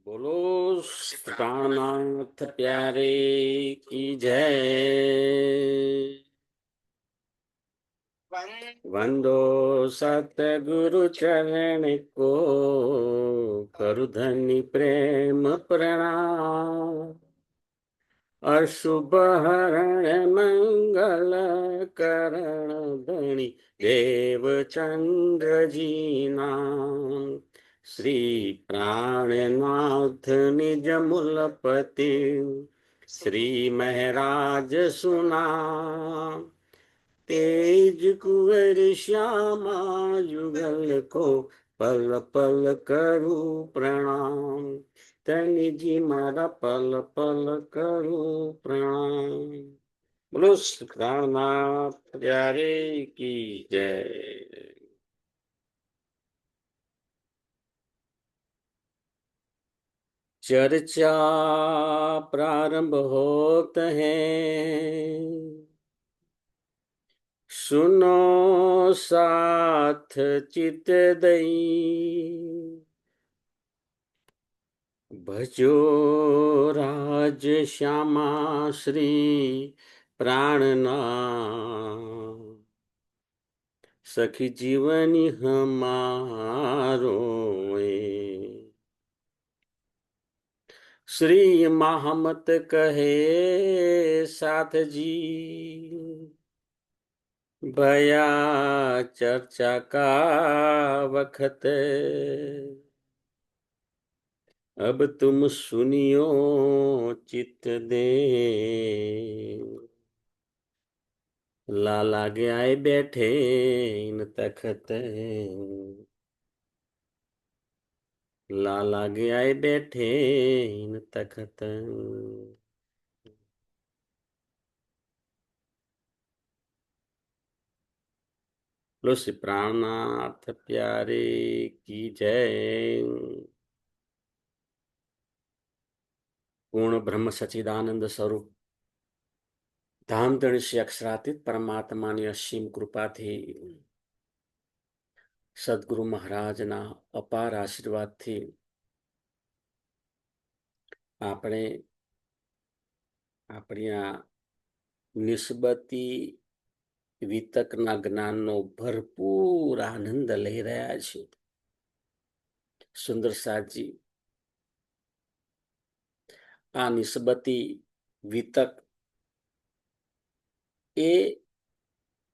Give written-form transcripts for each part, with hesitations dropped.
बोलो प्राणनाथ प्यारे की जय। वंदो सतगुरु चरण को, करु धनि प्रेम प्रणाम। अशुभ हरण मंगल करण धनि देव चंद्र जी नाम। श्री प्राणनाथ निज मूलपति, श्री महराज सुना। तेज कुंवर श्यामा युगल को, पल पल करू प्रणाम। तनि जी मारा पल पल करू प्रणाम। बोलो प्राणनाथ प्यारे की जय। चर्चा प्रारंभ होत है, सुनो साथ चित दई। भजो राज श्यामा श्री प्राणनाथ। सखी जीवनी हमारो श्री महमत कहे साथ जी। भया चर्चा का वखत, अब तुम सुनियो चित दे। लाला आए बैठे इन तखत, लाला आए बैठे इन तखत। लो श्री प्राणनाथ प्यारे की जय। पूर्ण ब्रह्म सच्चिदानंद स्वरूप ધામધણી શ્રી અક્ષરાતીત પરમાત્માની અસીમ કૃપાથી, સદગુરુ મહારાજના અપાર આશીર્વાદથી આપણે આપણી આ નિસ્બતી વિતકના જ્ઞાનનો ભરપૂર આનંદ લઈ રહ્યા છીએ. સુંદર સાજી આ નિસ્બતી વિતક એ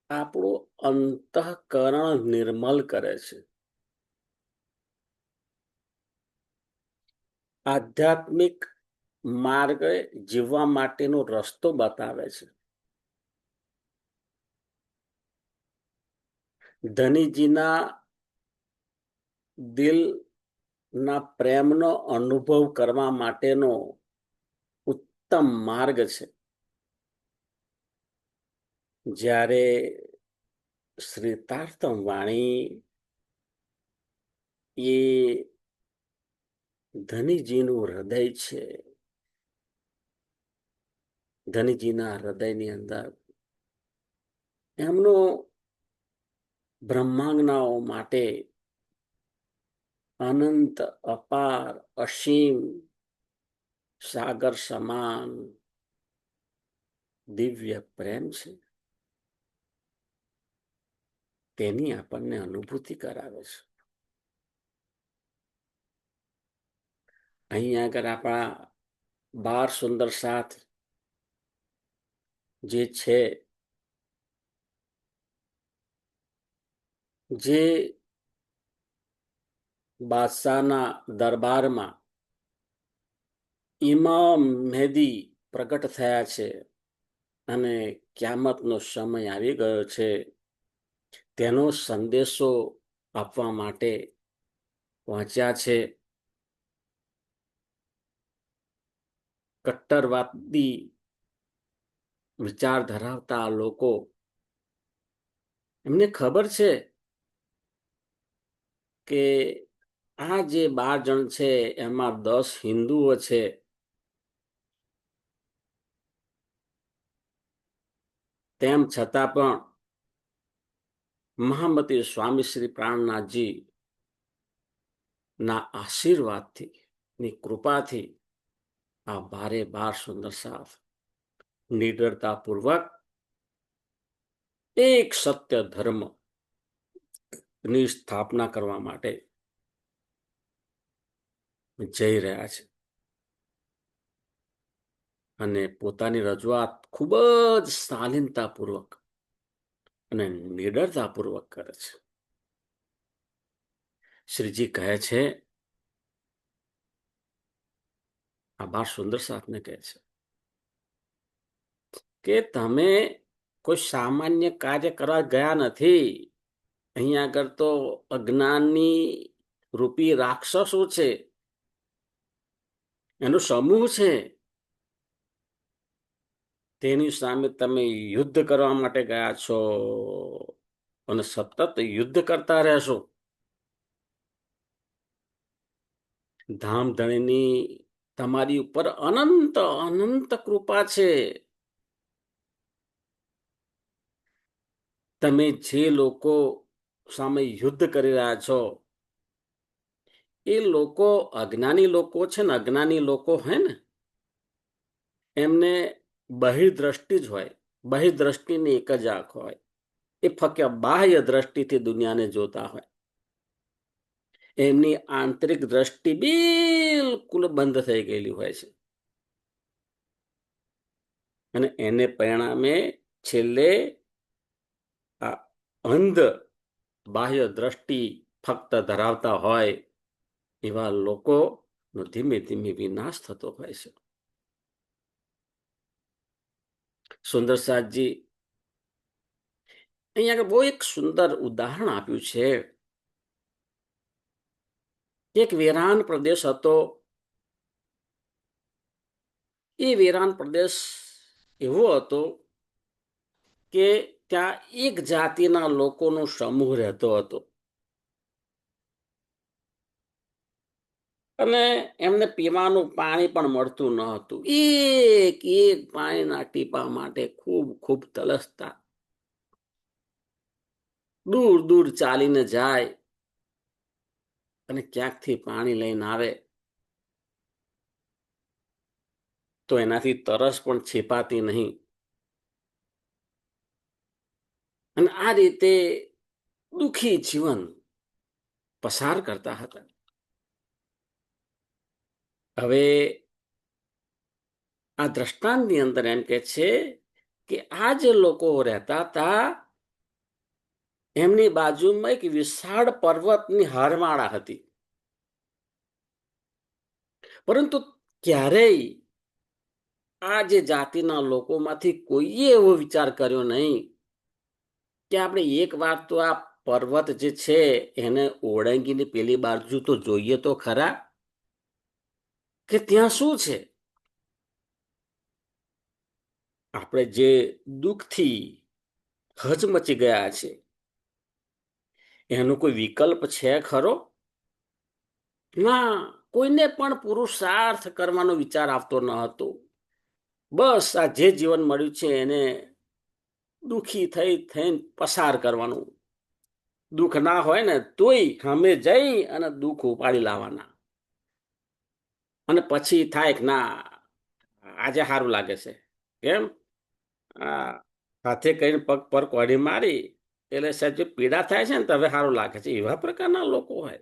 આપણું અંતઃકરણ નિર્મલ કરે છે, આધ્યાત્મિક માર્ગે જીવવા માટેનો રસ્તો બતાવે છે. ધનીજીના દિલના પ્રેમનો અનુભવ કરવા માટેનો ઉત્તમ માર્ગ છે. જ્યારે શ્રીતાર્થમ વાણી એ ધનીજીનું હૃદય છે, ધનીજીના હૃદયની અંદર એમનો બ્રહ્માંગનાઓ માટે અનંત અપાર અસીમ સાગર સમાન દિવ્ય પ્રેમ છે. તેની આપણને અનુભૂતિ કરાવે છે. અહીંયા આગળ આપણા 12 સુંદર સાથ જે છે, જે બાદશાહના દરબારમાં ઇમામ મહેદી પ્રગટ થયા છે અને ક્યામતનો સમય આવી ગયો છે, તેનો સંદેશો આપવા માટે પહોંચ્યા છે. કટ્ટરવાદી વિચાર ધરાવતા લોકો, એમને ખબર છે કે આ જે 12 જણ છે એમાં 10 હિન્દુઓ છે. તેમ છતાં પણ મહામતી સ્વામી શ્રી પ્રાણનાથજી ના આશીર્વાદથી ની કૃપાથી આ ભારે ભાર સુંદર સાથ નિડરતાપૂર્વક એક સત્ય ધર્મ ની સ્થાપના કરવા માટે જઈ રહ્યા છે અને પોતાની રજૂઆત ખૂબ જ શાલીનતાપૂર્વક અને નિડરતાપૂર્વક કરે છે. શ્રીજી કહે છે, આ બાર સુંદર સાથને કહે છે કે તમે કોઈ સામાન્ય કાર્ય કરવા ગયા નથી. અહીંયા આગળ તો અજ્ઞાની રૂપી રાક્ષસો છે, એનો સમૂહ છે, તેની સામે તમે યુદ્ધ કરવા માટે ગયા છો અને સતત યુદ્ધ કરતા રહેશો. ધામધણીની તમારી ઉપર અનંત અનંત કૃપા છે. તમે જે લોકો સામે યુદ્ધ કરી રહ્યા છો એ લોકો અજ્ઞાની લોકો છે ને, અજ્ઞાની લોકો હોય ને એમને બહિર્દ્રષ્ટિ જ હોય. બહિર્દ્રષ્ટિની એક જ આંખ હોય, એ ફક્ત બાહ્ય દ્રષ્ટિથી દુનિયાને જોતા હોય. એમની આંતરિક દ્રષ્ટિ બિલકુલ બંધ થઈ ગયેલી હોય છે અને એને પરિણામે છેલ્લે આ અંધ બાહ્ય દ્રષ્ટિ ફક્ત ધરાવતા હોય એવા લોકોનો ધીમે ધીમે વિનાશ થતો હોય છે. સુંદર સાથજી અહીંયા બહુ એક સુંદર ઉદાહરણ આપ્યું છે. એક વેરાન પ્રદેશ હતો. એ વેરાન પ્રદેશ એવો હતો કે ત્યાં એક જાતિના લોકોનો સમૂહ રહેતો હતો અને એમને પીવાનું પાણી પણ મળતું ન હતું. એક એક પાણીના ટીપા માટે ખૂબ ખૂબ તલસતા. દૂર દૂર ચાલીને જાય અને ક્યાંકથી પાણી લઈને આવે તો એનાથી તરસ પણ છીપાતી નહીં. અને આ રીતે દુઃખી જીવન પસાર કરતા હતા. હવે આ દ્રષ્ટાંતની અંદર એમ કે છે કે આ જે લોકો રહેતા હતા એમની બાજુમાં એક વિશાળ પર્વતની હારમાળા હતી. પરંતુ ક્યારેય આ જે જાતિના લોકોમાંથી કોઈએ એવો વિચાર કર્યો નહીં કે આપણે એક વાર તો આ પર્વત જે છે એને ઓળંગીને પેલી બાજુ તો જોઈએ તો ખરા કે ત્યાં શું છે. આપણે જે દુઃખથી હચમચી ગયા છે એનો કોઈ વિકલ્પ છે ખરો? ના, કોઈને પણ પુરુષાર્થ કરવાનો વિચાર આવતો ન હતો. બસ આ જે જીવન મળ્યું છે એને દુઃખી થઈને પસાર કરવાનું. દુઃખ ના હોય ને તોય સામે જઈ અને દુઃખ ઉપાડી લાવવાના. અને પછી થાય કે ના આજે સારું લાગે છે, કેમ હાથે કરીને પગ પર કોડી મારી એટલે સાહેબ જે પીડા થાય છે ને તો હવે સારું લાગે છે. એવા પ્રકારના લોકો હોય.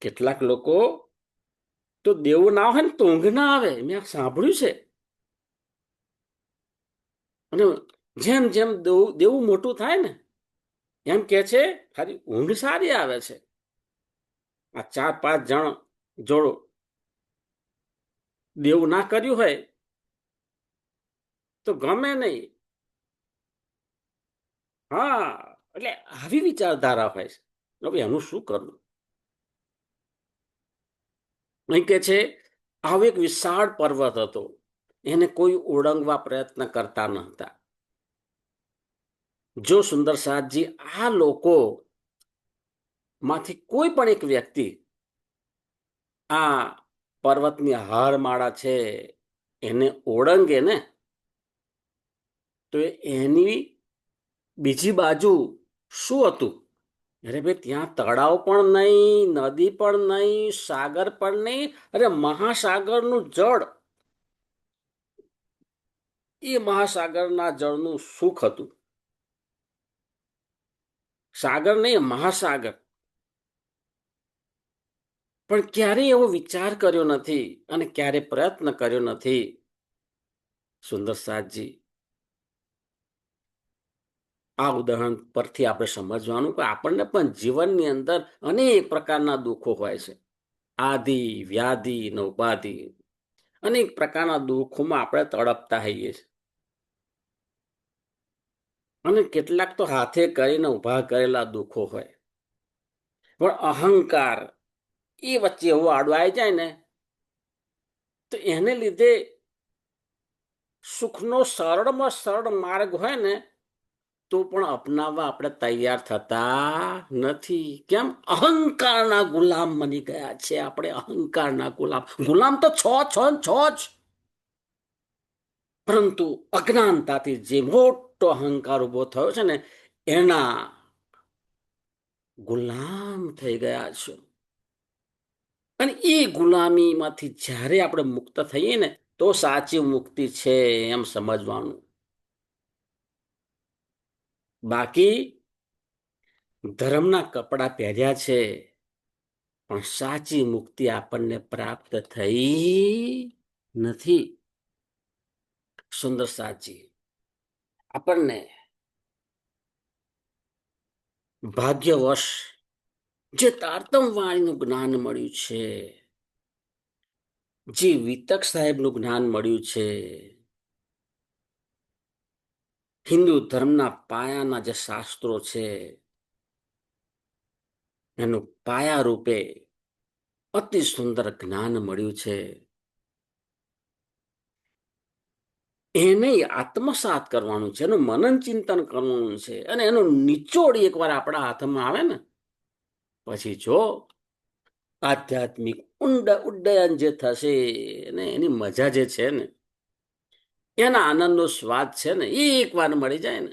કેટલાક લોકો તો દેવું ના હોય ને તો ઊંઘ ના આવે, મેં સાંભળ્યું છે. અને જેમ જેમ દેવું મોટું થાય ને એમ કે છે ખાલી ઊંઘ સારી આવે છે. આ 4-5 જણ જોડો દેવું ના કર્યું હોય તો ગમે નહીં. હા, એટલે આવી વિચારધારા હોય છે. હવે એનું શું કરવું? અહીં કે છે આવો એક વિશાળ પર્વત હતો, એને કોઈ ઓળંગવા પ્રયત્ન કરતા ન હતા. જો સુંદર સાથજી આ લોકો માંથી કોઈ પણ એક વ્યક્તિ આ પર્વતની હારમાળા છે એને ઓળંગે ને તો એની બીજી બાજુ શું હતું અરે ભાઈ, ત્યાં તળાવ પણ નહીં, નદી પણ નહીં, સાગર પણ નહીં. અરે મહાસાગરનું જળ, એ મહાસાગરના જળનું સુખ હતું. સાગર નહીં, મહાસાગર. પણ ક્યારેય એવો વિચાર કર્યો નથી અને ક્યારે પ્રયત્ન કર્યો નથી. સુંદર સાજી, આ ઉદાહરણ પરથી આપણે સમજવાનું કે આપણને પણ જીવનની અંદર અનેક પ્રકારના દુઃખો હોય છે. આદિ, વ્યાધિ ને ઉપાધિ, અનેક પ્રકારના દુઃખોમાં આપણે તડપતા હોઈએ છીએ. અને કેટલાક તો હાથે કરીને ઉભા કરેલા દુઃખો હોય. પણ અહંકાર એ વચ્ચે એવો આડો આવી જાય ને, તો એને લીધે સુખનો સરળમાં સરળ માર્ગ હોય ને, તો પણ અપનાવવા આપણે તૈયાર થતા નથી. કેમ? અહંકારના ગુલામ બની ગયા છે આપણે. અહંકારના ગુલામ. ગુલામ તો છો છો છો જ. પરંતુ અજ્ઞાનતાથી જે મોટો અહંકાર ઉભો થયો છે ને, એના ગુલામ થઈ ગયા છે. અને એ ગુલામીમાંથી જ્યારે આપણે મુક્ત થઈએ ને, તો સાચી મુક્તિ છે એમ સમજવાનું. બાકી ધર્મના કપડા પહેર્યા છે, પણ સાચી મુક્તિ આપણને પ્રાપ્ત થઈ નથી. સુંદર સાચી, આપણને ભાગ્યવશ જે તારતમ વાણીનું જ્ઞાન મળ્યું છે, જે વિતક સાહેબનું જ્ઞાન મળ્યું છે, હિન્દુ ધર્મના પાયાના જે શાસ્ત્રો છે, એનું પાયા રૂપે અતિ સુંદર જ્ઞાન મળ્યું છે. એને આત્મસાત કરવાનું છે, એનું મનન ચિંતન કરવાનું છે. અને એનો નિચોડ એકવાર આપણા હાથમાં આવે ને, પછી જો આધ્યાત્મિક ઉડ્ડયન જે થશે ને, એની મજા જે છે ને, એના આનંદનો સ્વાદ છે ને, એક વાર મળી જાય ને,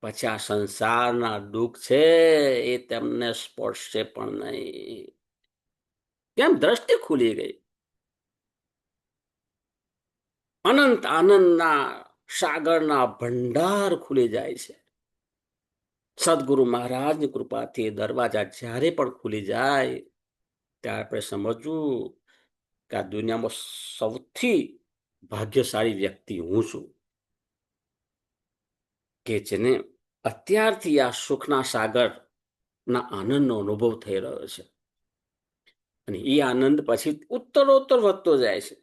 પછી આ સંસારના દુઃખ છે એ તેમને સ્પર્શે પણ નહીં. કેમ? દ્રષ્ટિ ખુલી ગઈ. અનંત આનંદના સાગરના ભંડાર ખુલી જાય છે. સદગુરુ મહારાજની કૃપાથી દરવાજા જ્યારે પણ ખુલી જાય, ત્યારે આપણે સમજવું કે આ દુનિયામાં સૌથી ભાગ્યશાળી વ્યક્તિ હું છું, કે જેને અત્યારથી આ સુખના સાગરના આનંદનો અનુભવ થઈ રહ્યો છે. અને એ આનંદ પછી ઉત્તરોત્તર વધતો જાય છે,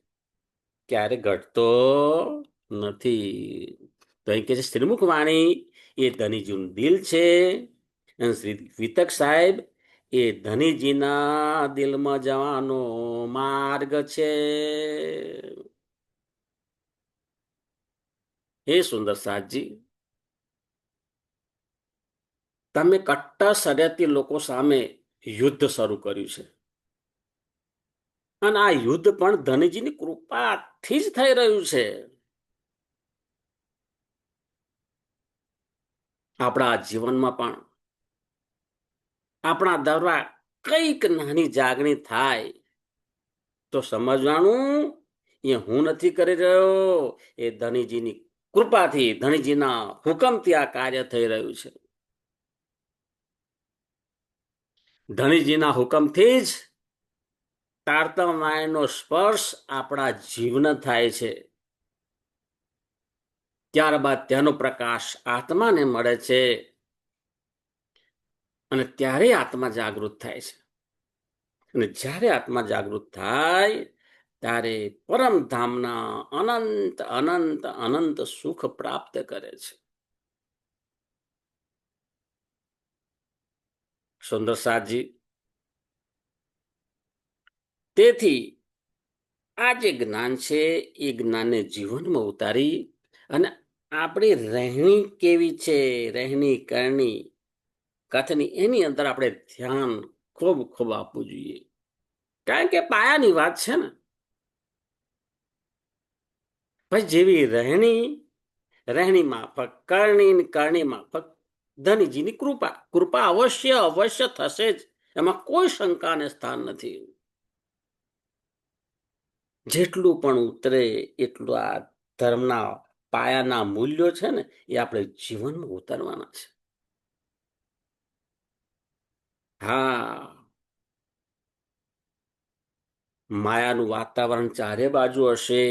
ક્યારે ઘટતો નથી. તો અહીં કે છે શ્રીમુખ વાણી એ ધનીજીનું દિલ છે, અને શ્રી વિતક સાહેબ એ ધનીજીના દિલમાં જવાનો માર્ગ છે. હે સુંદર સાજી, તમે કટ્ટર શર્યતી લોકો સામે યુદ્ધ શરૂ કર્યું છે. અને આ યુદ્ધ પણ ધનીજીની કૃપાથી જ થઈ રહ્યું છે. આપણા જીવનમાં પણ આપણા દ્વારા કઈક નાની જાગણી થાય તો સમજવાનું, એ હું નથી કરી રહ્યો, એ ધનીજીની કૃપાથી, ધનીજીના હુકમથી આ કાર્ય થઈ રહ્યું છે. ધનીજીના હુકમથી જ તારતમ વાણીનો સ્પર્શ આપણા જીવન થાય છે. ત્યારબાદ તેનો પ્રકાશ આત્માને મળે છે, અને ત્યારે આત્મા જાગૃત થાય છે. અને જ્યારે આત્મા જાગૃત થાય, ત્યારે પરમધામના અનંત અનંત અનંત સુખ પ્રાપ્ત કરે છે. સુંદર સાજી, તેથી આ જે જ્ઞાન છે, એ જ્ઞાનને જીવનમાં ઉતારી અને આપણી રહેણી કેવી છે, રહેણી કરણી કથની, એની અંદર આપણે ધ્યાન ખૂબ ખૂબ આપવું જોઈએ. કારણ કે પાયાની વાત છે ને. પછી જેવી રહેણી, રહેણી માફક કરણી, કરણી માફક ધનજીની કૃપા. કૃપા અવશ્ય અવશ્ય થશે જ, એમાં કોઈ શંકાને સ્થાન નથી. જેટલું પણ ઉતરે એટલું આ ધર્મના પાયાના મૂલ્યો છે ને, એ આપણે જીવનમાં ઉતારવાના છે. હા, માયાનું વાતાવરણ ચારે બાજુ હશે.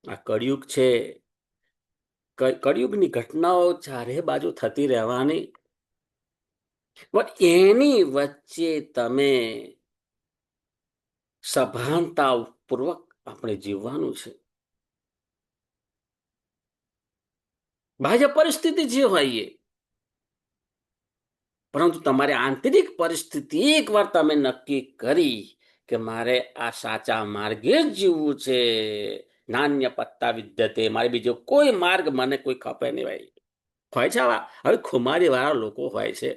આ કળિયુગ છે. કળિયુગની ઘટનાઓ ચારે બાજુ થતી રહેવાની. પણ એની વચ્ચે તમે સભાનતા પૂર્વક આપણે જીવવાનું છે. બાહ્ય પરિસ્થિતિ જે હોય એ, પરંતુ તમારી આંતરિક પરિસ્થિતિ એકવાર તમે નક્કી કરી કે મારે આ સાચા માર્ગે જ જીવવું છે, નાન્ય પત્તા વિદ્યતે, મારે બીજો કોઈ માર્ગ મને કોઈ ખપે નહીં. ભાઈ હોય છે આવા, હવે ખુમારી વાળા લોકો હોય છે,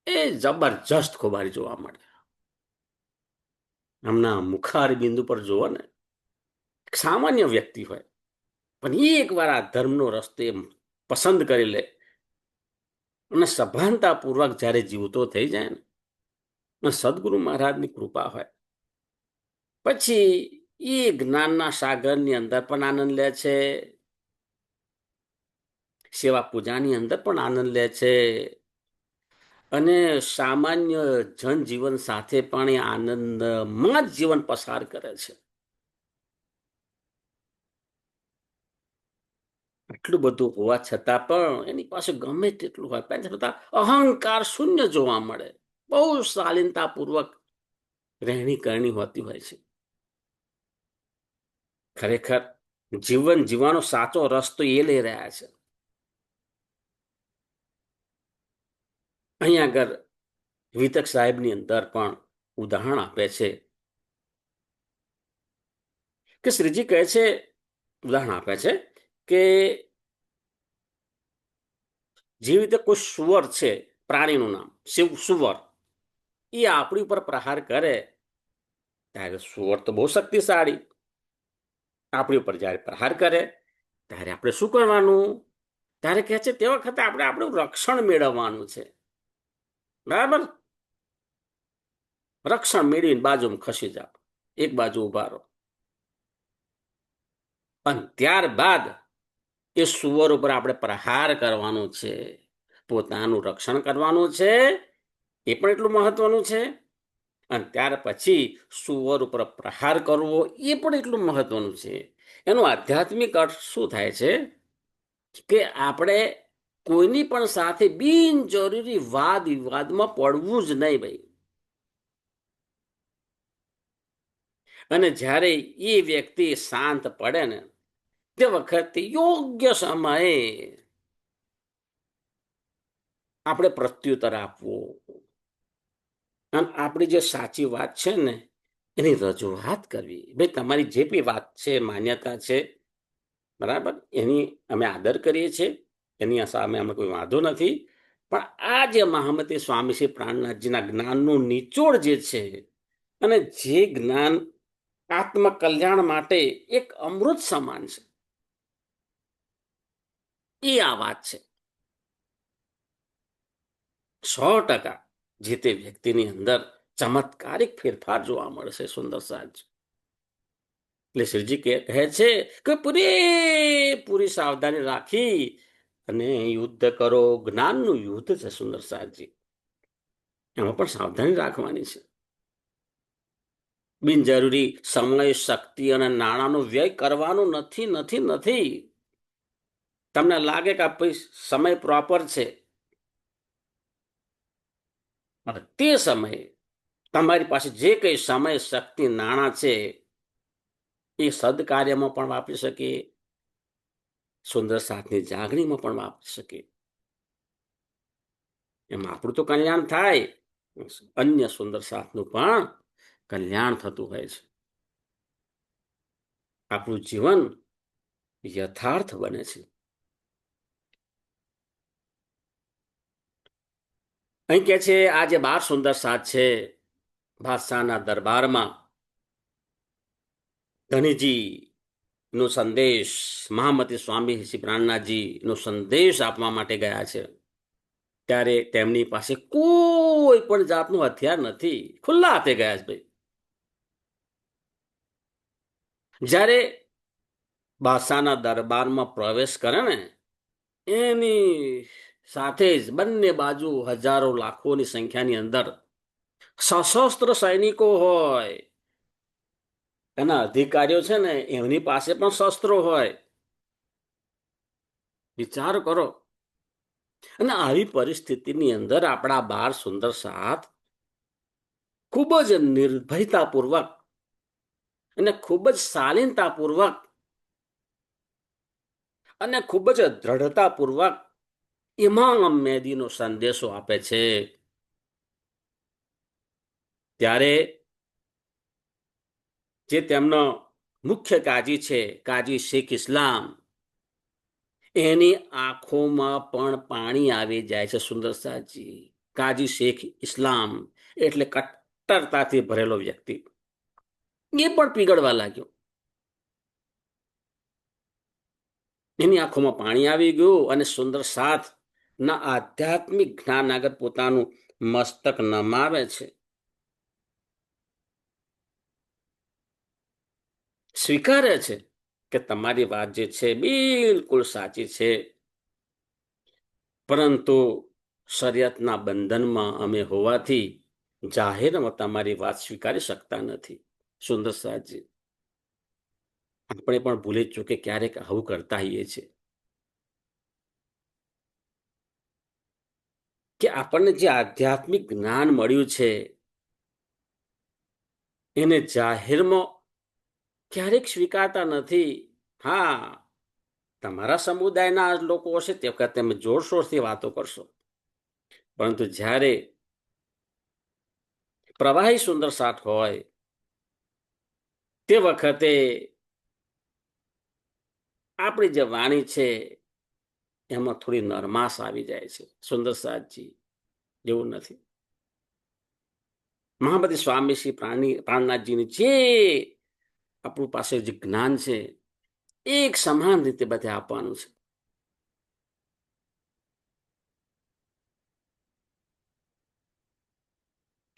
એ જબરજસ્ત ખુમારી જોવા મળે. હમણાં મુખાર બિંદુ પર જુઓ ને, સામાન્ય વ્યક્તિ હોય પણ એક વાર આ ધર્મનો રસ્તે પસંદ કરી લે અને સભાનતા પૂર્વક જયારે જીવતો થઈ જાય ને, સદગુરુ મહારાજની કૃપા હોય, પછી એ જ્ઞાનના સાગરની અંદર પણ આનંદ લે છે, સેવા પૂજાની અંદર પણ આનંદ લે છે, અને સામાન્ય જનજીવન સાથે પણ એ આનંદમાં જ જીવન પસાર કરે છે. આટલું બધું હોવા છતાં પણ એની પાસે ગમે તેટલું હોય, છતાં અહંકાર શૂન્ય જોવા મળે. બહુ શાલીનતા પૂર્વક રહેણી કરણી હોતી હોય છે. ખરેખર જીવન જીવવાનો સાચો રસ્તો એ લઈ રહ્યા છે. અહીંયા આગળ વિતક સાહેબની અંદર પણ ઉદાહરણ આપે છે કે શ્રીજી કહે છે, ઉદાહરણ આપે છે કે જેવી રીતે કોઈ સુવર છે, પ્રાણીનું નામ સુવર, એ આપણી ઉપર પ્રહાર કરે ત્યારે સુવર તો બહુ શક્તિશાળી, આપણી ઉપર જયારે પ્રહાર કરે ત્યારે આપણે શું કરવાનું? ત્યારે કહે છે તે વખતે આપણે આપણું રક્ષણ મેળવવાનું છે. બરાબર? રક્ષણ મેળવીને બાજુમાં ખસી જાઓ, એક બાજુ ઉભા રહો, અને ત્યારબાદ એ સુવર ઉપર આપણે પ્રહાર કરવાનો છે, પોતાનું રક્ષણ કરવાનું છે, એ પણ એટલું મહત્વનું છે. અને ત્યાર પછી સુવર ઉપર પ્રહાર કરવો એ પણ એટલું મહત્વનું છે. એનો આધ્યાત્મિક અર્થ શું થાય છે કે આપણે કોઈની પણ સાથે બિનજરૂરી વાદ વિવાદમાં પડવું જ નહીં ભાઈ. અને જ્યારે એ વ્યક્તિ શાંત પડે ને, તે વખતે યોગ્ય સમયે આપણે પ્રત્યુત્તર આપવું અને આપણી જે સાચી વાત છે ને એની રજૂઆત કરવી. ભાઈ તમારી જે બી વાત છે, માન્યતા છે, બરાબર, એની અમે આદર કરીએ છીએ, એની સામે અમે કોઈ વાંધો નથી. પણ આ જે મહામતી સ્વામી શ્રી પ્રાણનાથજીના જ્ઞાનનું નિચોડ જે છે, અને જે જ્ઞાન આત્મકલ્યાણ માટે એક અમૃત સમાન છે, એ આ વાત છે. 100% જે તે વ્યક્તિની અંદર ચમત્કારિક ફેરફાર જોવા મળશે. સુંદર સાજ એટલે શ્રીજી કહે છે કે પૂરી સાવધાની રાખી અને યુદ્ધ કરો. જ્ઞાનનું યુદ્ધ છે સુંદર સાજી, એમાં પણ સાવધાની રાખવાની છે. બિનજરૂરી સમય, શક્તિ અને નાણાંનો વ્યય કરવાનો નથી નથી નથી. તમને લાગે કે આ સમય પ્રોપર છે, અને તે સમયે તમારી પાસે જે કઈ સમય, શક્તિ, નાણાં છે એ સદકાર્યમાં પણ વાપરી શકે, સુંદર સાથની જાગણીમાં પણ વાપરી શકે. એમાં આપણું તો કલ્યાણ થાય, અન્ય સુંદર સાથનું પણ કલ્યાણ થતું હોય છે. આપણું જીવન યથાર્થ બને છે. અહીં કે છે આ જે 12 સુંદર સાથ છે, બાદશાહના દરબારમાં ધનીજી નો સંદેશ મહામતી સ્વામી શ્રી પ્રાણનાથજી નો સંદેશ આપવા માટે ગયા છે, ત્યારે તેમની પાસે કોઈ પણ જાતનું હથિયાર નથી, ખુલ્લા હાથે ગયા છે ભાઈ. જ્યારે બાદશાહના દરબારમાં પ્રવેશ કરે ને, એની સાથે જ બંને બાજુ હજારો લાખોની સંખ્યાની અંદર સશસ્ત્ર સૈનિકો હોય, એના અધિકારીઓ છે ને એમની પાસે પણ શસ્ત્રો હોય. વિચાર કરો. અને આવી પરિસ્થિતિની અંદર આપણા બાર સુંદર સાથ ખૂબ જ નિર્ભયતાપૂર્વક અને ખૂબ જ શાલીનતાપૂર્વક અને ખૂબ જ દ્રઢતાપૂર્વક ઇમામ મેદીનો સંદેશો આપે છે. ત્યારે જે તેમનો મુખ્ય કાજી છે, કાજી શેખ ઇસ્લામ, એની આંખોમાં પણ પાણી આવી જાય છે. સુંદર સાજી, કાજી શેખ ઇસ્લામ એટલે કટ્ટરતાથી ભરેલો વ્યક્તિ, એ પણ પીગળવા લાગ્યો. એની આંખોમાં પાણી આવી ગયું અને સુંદર સાથ ના આધ્યાત્મિક જ્ઞાન આગળ પોતાનું મસ્તક નમાવે છે, સ્વીકારે છે કે તમારી વાત જે છે બિલકુલ સાચી છે, પરંતુ શરિયતના બંધનમાં અમે હોવાથી જાહેરમાં તમારી વાત સ્વીકારી શકતા નથી. સુંદર સાજી, આપણે પણ ભૂલી ચૂકે ક્યારેક આવું કરતા હોઈએ છીએ કે આપણને જે આધ્યાત્મિક જ્ઞાન મળ્યું છે એને જાહેરમાં ક્યારેક સ્વીકારતા નથી. હા, તમારા સમુદાયના લોકો હશે તે વખતે તમે જોરશોરથી વાતો કરશો, પરંતુ જ્યારે પ્રવાહી સુંદર સાથ હોય તે વખતે આપણી જે વાણી છે એમાં થોડી નરમાશ આવી જાય છે. સુંદર સાથજી, એવું નથી. મહામતી સ્વામી શ્રી પ્રાણનાથજીની જે આપણું પાસે જે જ્ઞાન છે એક સમાન રીતે બધે આપવાનું છે.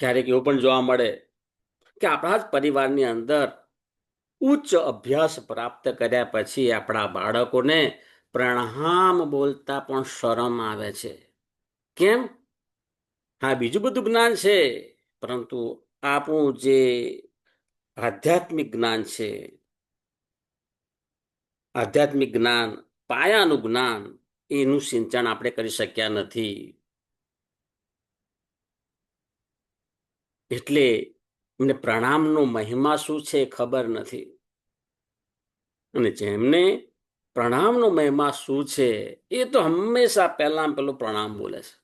ક્યારેક એવું પણ જોવા મળે કે આપણા જ પરિવારની અંદર ઉચ્ચ અભ્યાસ પ્રાપ્ત કર્યા પછી આપણા બાળકોને પ્રણામ બોલતા પણ શરમ આવે છે. કેમ? હા, બીજું બધું જ્ઞાન છે, પરંતુ આપણું જે આધ્યાત્મિક જ્ઞાન છે, આધ્યાત્મિક જ્ઞાન, પાયાનું જ્ઞાન, એનું સિંચન આપણે કરી શક્યા નથી. એટલે એમને પ્રણામનો મહિમા શું છે ખબર નથી. અને જેમને પ્રણામનો મહિમા શું છે એ તો હંમેશા પહેલા પેલું પ્રણામ બોલે છે.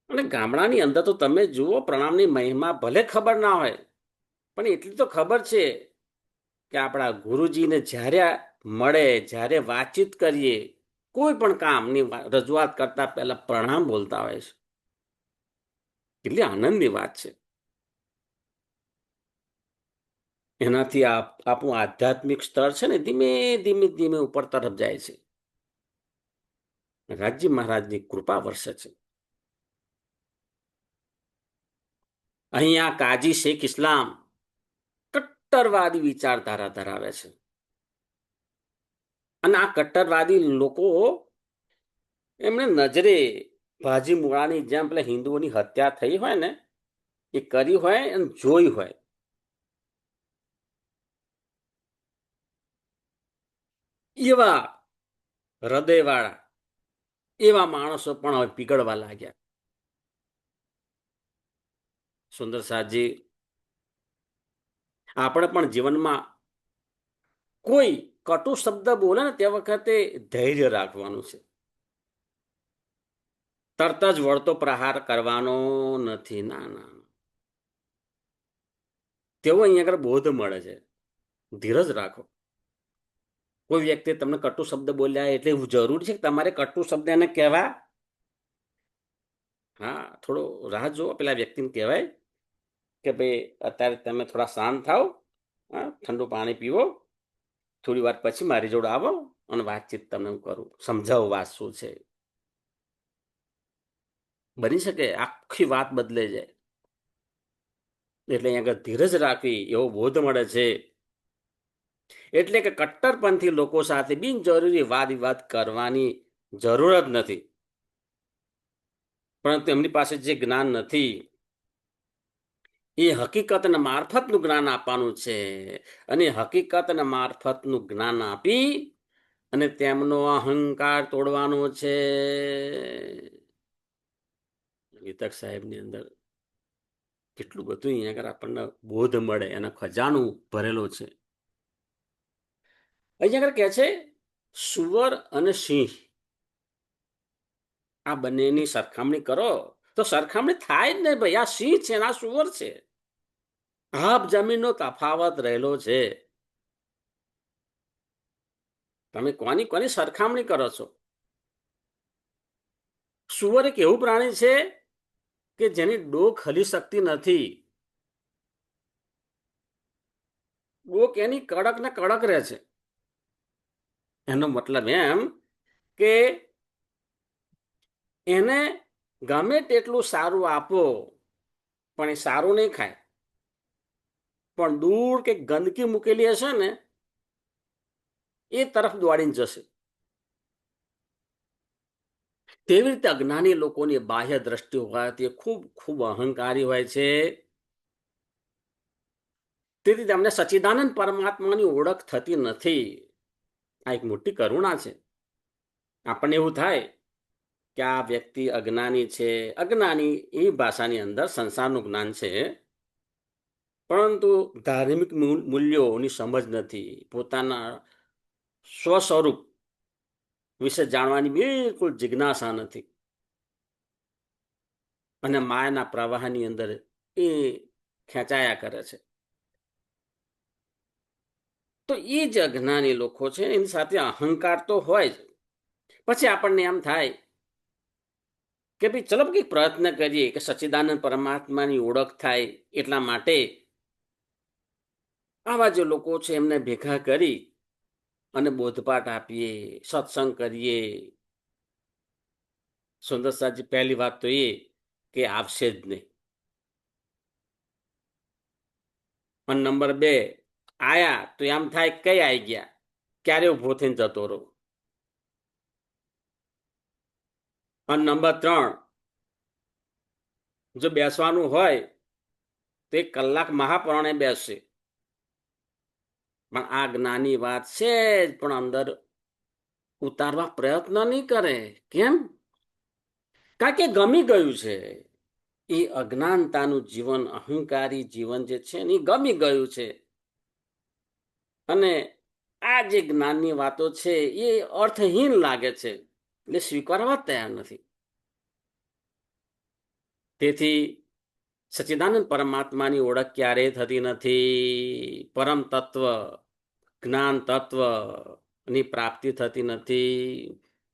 અને ગામડાની અંદર તો તમે જુઓ, પ્રણામની મહિમા ભલે ખબર ના હોય, પણ એટલી તો ખબર છે કે આપણા ગુરુજીને જ્યારે મળે, જ્યારે વાતચીત કરીએ, કોઈ પણ કામની રજૂઆત કરતા પહેલા પ્રણામ બોલતા હોય છે. કેટલી આનંદની વાત છે. એનાથી આપણું આધ્યાત્મિક સ્તર છે ને ધીમે ધીમે ધીમે ઉપર તરફ જાય છે. રાજ્ય મહારાજની કૃપા વર્ષે છે. અહીંયા કાજી શેખ ઇસ્લામ કટ્ટરવાદી વિચારધારા ધરાવે છે. અને આ કટ્ટરવાદી લોકો એમણે નજરે ભાજી મૂળાની જેમ પેલા હિન્દુઓની હત્યા થઈ હોય ને એ કરી હોય અને જોઈ હોય. એવા હૃદયવાળા એવા માણસો પણ હવે પીગળવા લાગ્યા. સુંદર સાજી, આપણે પણ જીવનમાં કોઈ કટુ શબ્દ બોલે ને તે વખતે ધૈર્ય રાખવાનું છે. તરત જ વળતો પ્રહાર કરવાનો નથી. ના ના, તેવો અહીંયા આગળ બોધ મળે છે. ધીરજ રાખો. કોઈ વ્યક્તિ તમને કટુ શબ્દ બોલ્યા એટલે એવું જરૂરી છે કે તમારે કટુ શબ્દ એને કહેવા? હા, થોડો રાહ જુઓ. પેલા વ્યક્તિને કહેવાય કે ભાઈ અત્યારે તમે થોડા શાંત થાવ, હા, ઠંડુ પાણી પીવો, થોડી વાર પછી મારી જોડે આવો અને વાતચીત તમને હું કરું, સમજાવું વાત શું છે. બની શકે આખી વાત બદલે જાય. એટલે અહીં આગળ ધીરજ રાખવી એવો બોધ મળે છે. એટલે કે કટ્ટરપંથી લોકો સાથે બિનજરૂરી વાદ વિવાદ કરવાની જરૂર જ નથી. પરંતુ એમની પાસે જે જ્ઞાન નથી એ હકીકતને મારફતનું જ્ઞાન આપવાનું છે. અને હકીકતને મારફતનું જ્ઞાન આપી અને તેમનો અહંકાર તોડવાનો છે. વિતક સાહેબની અંદર કેટલું બધું અહીંયા આગળ આપણને બોધ મળે, એના ખજાનું ભરેલો છે. અહીંયા આગળ કહે છે સુવર અને સિંહ આ બંનેની સરખામણી કરો તો સરખામણી થાય જ નહીં ભાઈ. આ સિંહ છે આ સુવર છે. આપ જમીનનો તફાવત રહેલો છે. તમે કોની કોની સરખામણી કરો છો? સુવર એક એવું પ્રાણી છે કે જેની ડોક હલી શકતી નથી. ડોક એની કડક ને કડક રહે છે. એનો મતલબ એમ કે એને ગમે તેટલું સારું આપો પણ એ સારું નહીં ખાય. પણ દૂર કે ગંદકી મૂકેલી હશે ને એ તરફ દોડીને જશે. તેવી રીતે અજ્ઞાની લોકોની બાહ્ય દ્રષ્ટિ હોય તે ખૂબ ખૂબ અહંકારી હોય છે. તેથી તેમને સચ્ચિદાનંદ પરમાત્માની ઓળખ થતી નથી. આ એક મોટી કરુણા છે. આપણને એવું થાય કે આ વ્યક્તિ અજ્ઞાની છે. અજ્ઞાની એ ભાષાની અંદર સંસારનું જ્ઞાન છે, પરંતુ ધાર્મિક મૂલ્યોની સમજ નથી. પોતાના સ્વસ્વરૂપ વિશે જાણવાની બિલકુલ જિજ્ઞાસા નથી. અને માયાના પ્રવાહની અંદર એ ખેંચાયા કરે છે. તો એ જ અજ્ઞાની લોકો છે. એની સાથે અહંકાર તો હોય જ. પછી આપણને એમ થાય કે ભાઈ ચલો કંઈક પ્રયત્ન કરીએ કે સચ્ચિદાનંદ પરમાત્માની ઓળખ થાય. એટલા માટે આવા જે લોકો છે એમને ભેગા કરી અને બોધપાઠ આપીએ, સત્સંગ કરીએ. સુંદર સાહેબજી પહેલી વાત તો એ કે આવશે જ નહીં. અને નંબર 2, આયા તો એમ થાય કઈ આવી ગયા, ક્યારે ઉભો થઈને જતો રહો. અને નંબર 3, જો બેસવાનું હોય તો 1 કલાક મહાપુરાણે બેસશે. પણ આ જ્ઞાની વાત છે જ પણ અંદર ઉતારવા પ્રયત્ન નહીં કરે. કેમ? કારણ કે ગમી ગયું છે. એ અજ્ઞાનતાનું જીવન, અહંકારી જીવન જે છે ને એ ગમી ગયું છે. અને આ જે જ્ઞાનની વાતો છે એ અર્થહીન લાગે છે, એટલે સ્વીકારવા તૈયાર નથી. તેથી સચ્ચિદાનંદ પરમાત્માની ઓળખ ક્યારેય થતી નથી. પરમ તત્વ, જ્ઞાન તત્વની પ્રાપ્તિ થતી નથી.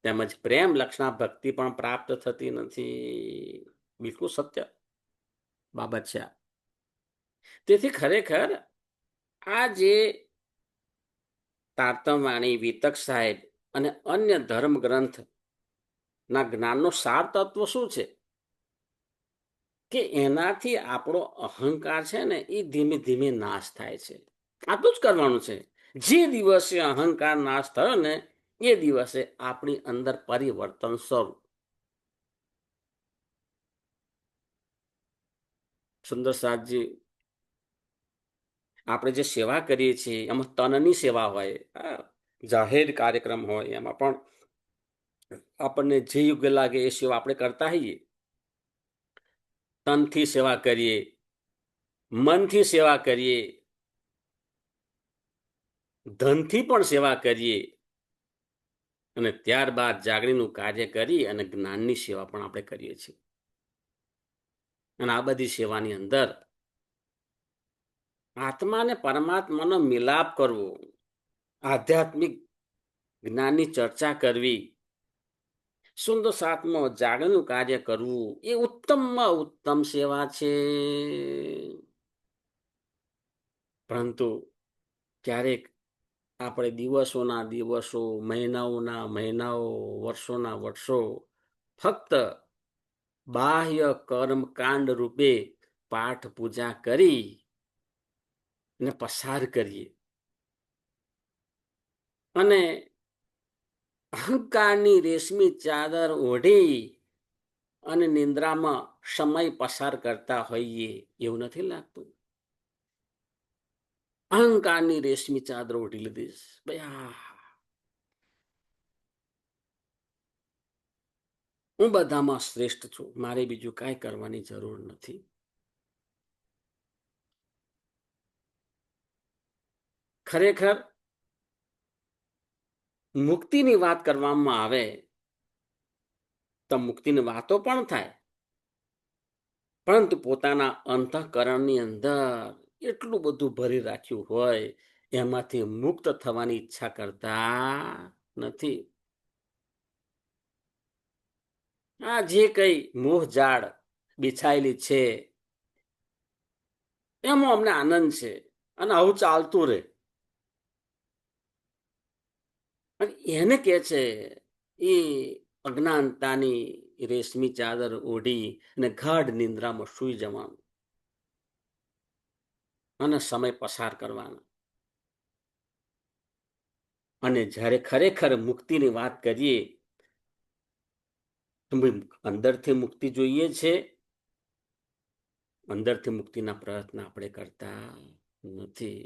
તેમજ પ્રેમ લક્ષણા ભક્તિ પણ પ્રાપ્ત થતી નથી. બિલકુલ સત્ય બાબત છે. તેથી ખરેખર આ જે તારતમવાણી, વિતક સાહેબ અને અન્ય ધર્મ ગ્રંથ ના જ્ઞાનનો સાર તત્વ શું છે કે એનાથી આપણો અહંકાર છે ને એ ધીમે ધીમે નાશ થાય છે. આટલું જ કરવાનું છે. જે દિવસે અહંકાર નાશ થયો ને એ દિવસે આપણી અંદર પરિવર્તન શરૂ. સુંદર સાહેબજી, આપણે જે સેવા કરીએ છીએ એમાં તનની સેવા હોય, જાહેર કાર્યક્રમ હોય, એમાં પણ આપણને જે યોગ્ય લાગે એ સેવા આપણે કરતા હોઈએ. તનથી સેવા કરીએ, મનથી સેવા કરીએ, ધનથી પણ સેવા કરીએ, અને ત્યારબાદ જાગણીનું કાર્ય કરી અને જ્ઞાનની સેવા પણ આપણે કરીએ છીએ. અને આ બધી સેવાની અંદર આત્મા અને પરમાત્માનો મિલાપ કરવો, આધ્યાત્મિક જ્ઞાનની ચર્ચા કરવી, સુંદર સાતમાં જાગરણનું કાર્ય કરવું, એ ઉત્તમમાં ઉત્તમ સેવા છે. પરંતુ ક્યારેક આપણે દિવસોના દિવસો, મહિનાઓના મહિનાઓ, વર્ષોના વર્ષો ફક્ત બાહ્ય કર્મકાંડ રૂપે પાઠ પૂજા કરી ને પસાર કરીએ અને અહંકારની રેશમી ચાદર ઓઢી અને નિંદ્રામાં સમય પસાર કરતા હોઈએ એવું નથી લાગતું? અહંકારની રેશમી ચાદર ઓઢી લીધી ભાઈ, હું બધામાં શ્રેષ્ઠ છું, મારે બીજું કાંઈ કરવાની જરૂર નથી. ખરેખર મુક્તિની વાત કરવામાં આવે તો મુક્તિની વાતો પણ થાય, પરંતુ પોતાના અંતઃકરણની અંદર એટલું બધું ભરી રાખ્યું હોય એમાંથી મુક્ત થવાની ઈચ્છા કરતા નથી. આ જે કઈ મોહજાળ બિછાયેલી છે એમાં અમને આનંદ છે અને આવું ચાલતું રહે. અને એને કે છે એ અજ્ઞાનતાની રેશમી ચાદર ઓઢી અને ગાઢ નિંદ્રામાં સુઈ જવાનું અને સમય પસાર કરવાનો. અને જ્યારે ખરેખર મુક્તિની વાત કરીએ તો અંદરથી મુક્તિ જોઈએ છે, અંદરથી મુક્તિના પ્રયત્ન આપણે કરતા નથી.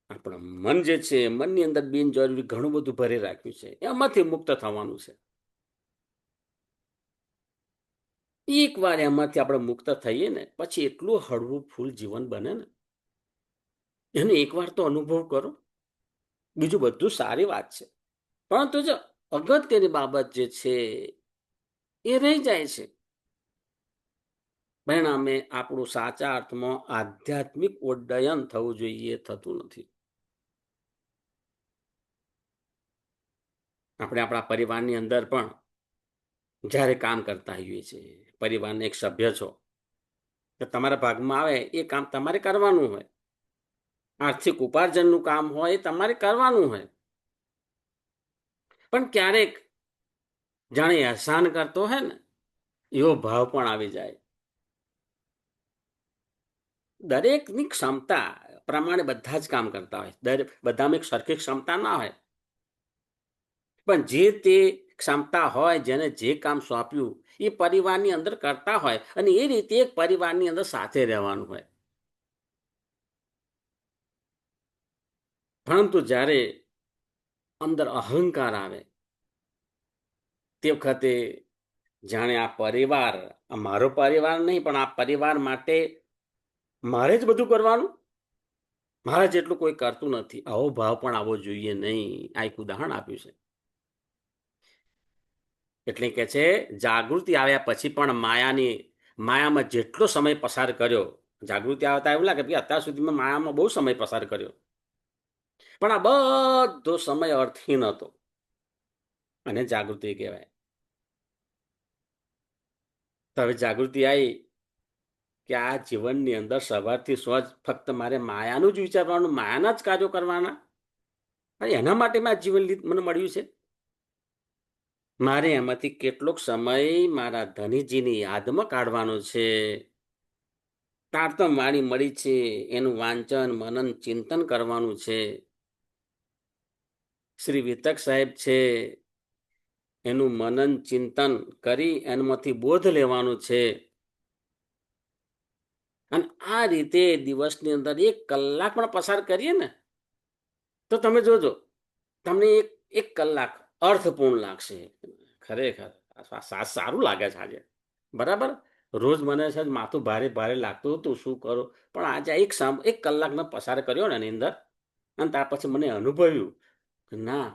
આપણા મન જે છે, મનની અંદર બિનજરૂરી ઘણું બધું ભરી રાખ્યું છે, એમાંથી મુક્ત થવાનું છે. એક વાર એમાંથી આપણે મુક્ત થઈએ ને પછી એટલું હળવું ફૂલ જીવન બને ને, એનો એકવાર તો અનુભવ કરો. બીજું બધું સારી વાત છે, પરંતુ જો અગત્યની બાબત જે છે એ રહી જાય છે. પરિણામે આપણું સાચા અર્થમાં આધ્યાત્મિક ઉડ્ડયન થવું જોઈએ, થતું નથી. આપણે આપણા પરિવારની અંદર પણ જ્યારે કામ કરતા હોઈએ છીએ, પરિવારના એક સભ્ય છો તો તમારા ભાગમાં આવે એ કામ તમારે કરવાનું હોય. આર્થિક ઉપાર્જનનું કામ હોય એ તમારે કરવાનું હોય. પણ ક્યારેક જાણે અહેસાન કરતો હોય ને એવો ભાવ પણ આવી જાય. દરેકની ક્ષમતા પ્રમાણે બધા જ કામ કરતા હોય, દરેક બધામાં એક સરખી ક્ષમતા ના હોય, પણ જે તે ક્ષમતા હોય જેને જે કામ સોંપ્યું એ પરિવારની અંદર કરતા હોય અને એ રીતે એક પરિવારની અંદર સાથે રહેવાનું હોય. પરંતુ જ્યારે અંદર અહંકાર આવે તે વખતે જાણે આ પરિવાર મારો પરિવાર નહીં, પણ આ પરિવાર માટે મારે જ બધું કરવાનું, મારા જેટલું કોઈ કરતું નથી, આવો ભાવ પણ આવવો જોઈએ નહીં. આ એક ઉદાહરણ આપ્યું છે. એટલે કે છે જાગૃતિ આવ્યા પછી પણ માયામાં જેટલો સમય પસાર કર્યો, જાગૃતિ આવતા એવું લાગે કે અત્યાર સુધીમાં માયામાં બહુ સમય પસાર કર્યો, પણ આ બધો સમય અર્થહીન હતો અને જાગૃતિ કહેવાય. તો હવે જાગૃતિ આવી કે આ જીવનની અંદર સવારથી સોજ ફક્ત મારે માયાનું જ વિચારવાનું, માયાના જ કાર્યો કરવાના, અને એના માટે મેં આ જીવન મને મળ્યું છે. મારે એમાંથી કેટલોક સમય મારા ધનીજીની યાદમાં કાઢવાનો છે. તારતમ વાણી મળી છે એનું વાંચન મનન ચિંતન કરવાનું છે. શ્રી વિતક સાહેબ છે એનું મનન ચિંતન કરી એનામાંથી બોધ લેવાનું છે. અને આ રીતે દિવસની અંદર 1 કલાક પણ પસાર કરીએ ને તો તમે જોજો તમને એક કલાક અર્થપૂર્ણ લાગશે. ખરેખર સારું લાગે છે આજે. બરાબર, રોજ મને છે માથું ભારે ભારે લાગતું હતું, શું કરું, પણ આજે એક કલાકનો પસાર કર્યો ને એની અંદર, અને ત્યાર પછી મને અનુભવ્યું કે ના,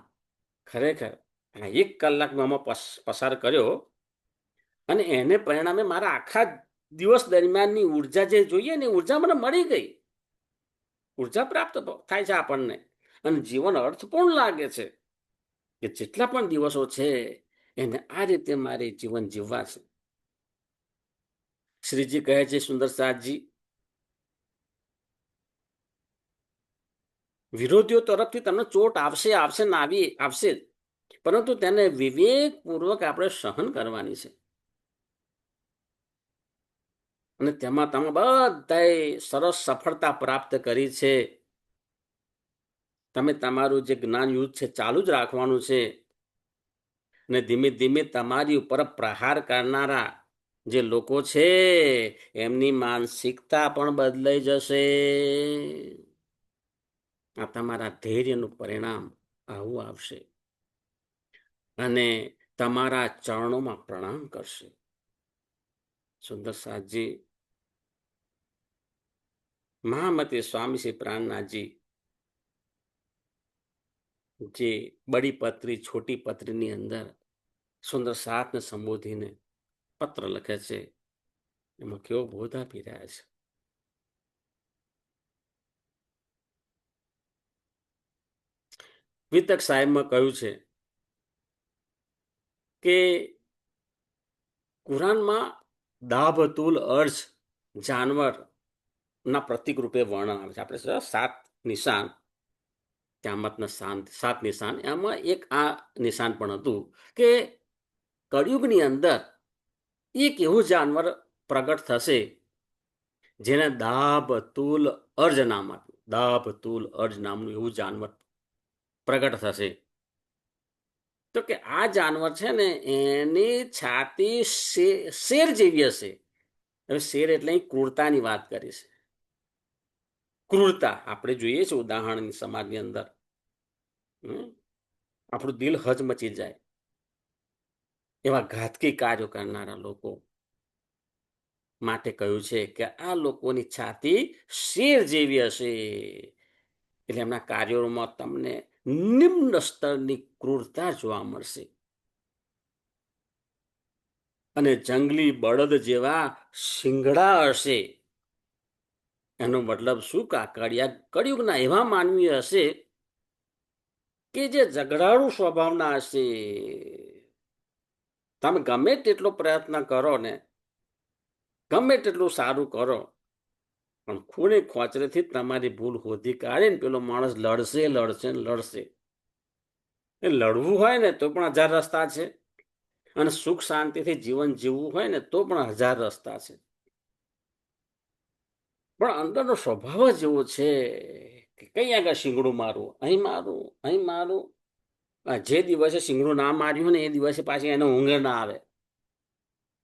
ખરેખર આ 1 કલાક આમાં પસાર કર્યો અને એને પરિણામે મારા આખા દિવસ દરમિયાનની ઉર્જા જે જોઈએ ને ઉર્જા મને મળી ગઈ. ઉર્જા પ્રાપ્ત થાય છે આપણને અને જીવન અર્થપૂર્ણ લાગે છે કે જેટલા પણ દિવસો છે એને આ રીતે મારે જીવન જીવવા છે. શ્રીજી કહે છે સુંદર સાથજી, વિરોધીઓ તરફથી તમને ચોટ આવશે આવશે ને આવી આવશે જ. પરંતુ તેને વિવેકપૂર્વક આપણે સહન કરવાની છે. અને તેમાં તમે બધાએ સરસ સફળતા પ્રાપ્ત કરી છે. તમે તમારું જે જ્ઞાન યુદ્ધ છે ચાલુ જ રાખવાનું છે. અને ધીમે ધીમે તમારી ઉપર પ્રહાર કરનારા જે લોકો છે એમની માનસિકતા પણ બદલાઈ જશે. આ તમારા ધૈર્યનું પરિણામ આવું આવશે. અને તમારા ચરણોમાં પ્રણામ કરશે. સુંદર સાજી મહામતી સ્વામી શ્રી પ્રાણનાથજી જે બડી પત્રી છોટી પત્રીની અંદર સુંદર સાતને સંબોધીને પત્ર લખે છે. એમાં કેવો બોધ આપી રહ્યા છે. વિતક સાહેબમાં કહ્યું છે કે કુરાનમાં દાભતુલ અર્જ જાનવર ના પ્રતિક રૂપે વર્ણન આવે છે. આપણે 7 નિશાન ક્યામતના 7 નિશાન, એમાં એક આ નિશાન પણ હતું કે કળિયુગની અંદર એક એવું જાનવર પ્રગટ થશે જેને દાભતુલ અર્જ નામ આપ્યું. દાભતુલ અર્જ નામનું એવું જાનવર પ્રગટ થશે. તો કે આ જાનવર છે ને એની છાતી શેર જેવી હશે. હવે શેર એટલે ક્રૂરતાની વાત કરી છે. ક્રૂરતા આપણે જોઈએ છે ઉદાહરણ સમાજની અંદર. આપણું દિલ હચમચી જાય એવા ઘાતકી કાર્યો કરનારા લોકો માટે કહ્યું છે કે આ લોકોની છાતી શેર જેવી હશે. એટલે એમના કાર્યોમાં તમને નિમ્ન સ્તરની ક્રૂરતા જોવા મળશે. અને જંગલી બળદ જેવા શિંગડા હશે. એનો મતલબ શું? કળિયુગના એવા માનવી હશે કે જે ઝઘડાળુ સ્વભાવના હશે. તમે ગમે તેટલો પ્રયત્ન કરો ને, ગમે તેટલું સારું કરો, પણ ખૂણે ખોચરેથી તમારી ભૂલ શોધી કાઢીને પેલો માણસ લડશે લડશે લડશે. એ લડવું હોય ને તો પણ 1000 રસ્તા છે. અને સુખ શાંતિથી જીવન જીવવું હોય ને તો પણ 1000 રસ્તા છે. પણ અંદરનો સ્વભાવ જ એવો છે કે કઈ આગળ શીંગડું મારું, અહીં મારું, અહીં મારું. જે દિવસે શીંગડું ના માર્યું ને એ દિવસે પાછી એને ઊંઘ ના આવે.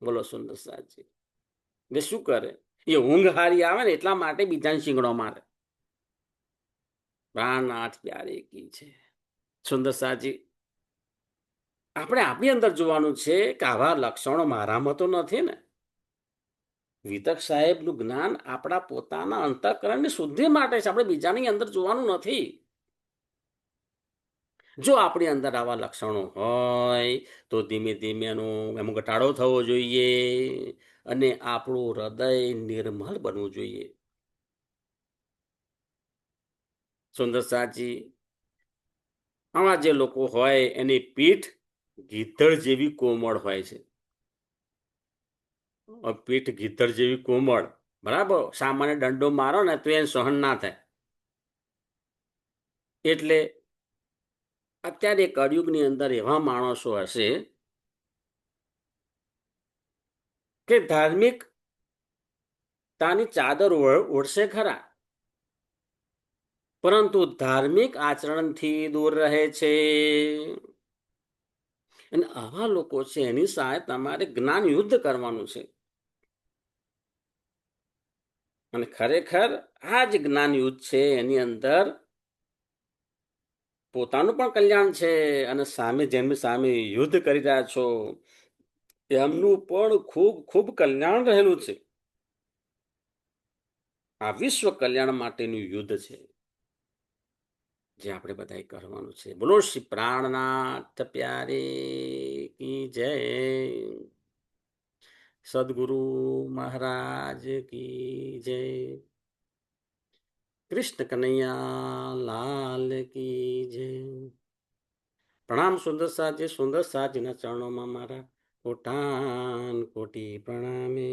બોલો સુંદર સાજી. એ શું કરે? એ ઊંઘ હારી આવે ને એટલા માટે બીજાને શીંગડો મારે. પ્રાણનાથ પ્યારે કી છે. સુંદર સાજી, આપણે આપણી અંદર જોવાનું છે કે આવા લક્ષણો મારામાં તો નથી ને. વિતક સાહેબનું જ્ઞાન આપણા પોતાના અંતઃકરણની શુદ્ધિ માટે છે. આપણે બીજાની અંદર જોવાનું નથી. જો આપણી અંદર આવા લક્ષણો હોય તો ધીમે ધીમે એમાં ઘટાડો થવો જોઈએ અને આપણું હૃદય નિર્મલ બનવું જોઈએ. સુંદર સાજી, આવા જે લોકો હોય એની પીઠ ગીધડ જેવી કોમળ હોય છે. પીઠ ગીધડ જેવી કોમળ, બરાબર. સામાન્ય દંડો મારો ને તો એને સહન ના થાય. એટલે અત્યારે કળિયુગની અંદર એવા માણસો હશે કે ધાર્મિકતાની ચાદર ઓઢશે ખરા, પરંતુ ધાર્મિક આચરણથી દૂર રહે છે. અને આવા લોકો છે એની સાથે તમારે જ્ઞાન યુદ્ધ કરવાનું છે. અને ખરેખર આ જ જ્ઞાન યુદ્ધ છે એની અંદર પોતાનું પણ કલ્યાણ છે અને સામે જેમની સામે યુદ્ધ કરી રહ્યા છો એમનું પણ ખૂબ ખૂબ કલ્યાણ રહેલું છે. આ વિશ્વ કલ્યાણ માટેનું યુદ્ધ છે જે આપણે બધા કરવાનું છે. બોલો શ્રી પ્રાણનાથ પ્યારે કી જય. સદગુરુ મહારાજ કી જય. કૃષ્ણ કનૈયા લાલ કી જય. પ્રણામ સુંદર સાજી. સુંદર સાજીના ચરણોમાં મારા કોટાન કોટી પ્રણામે.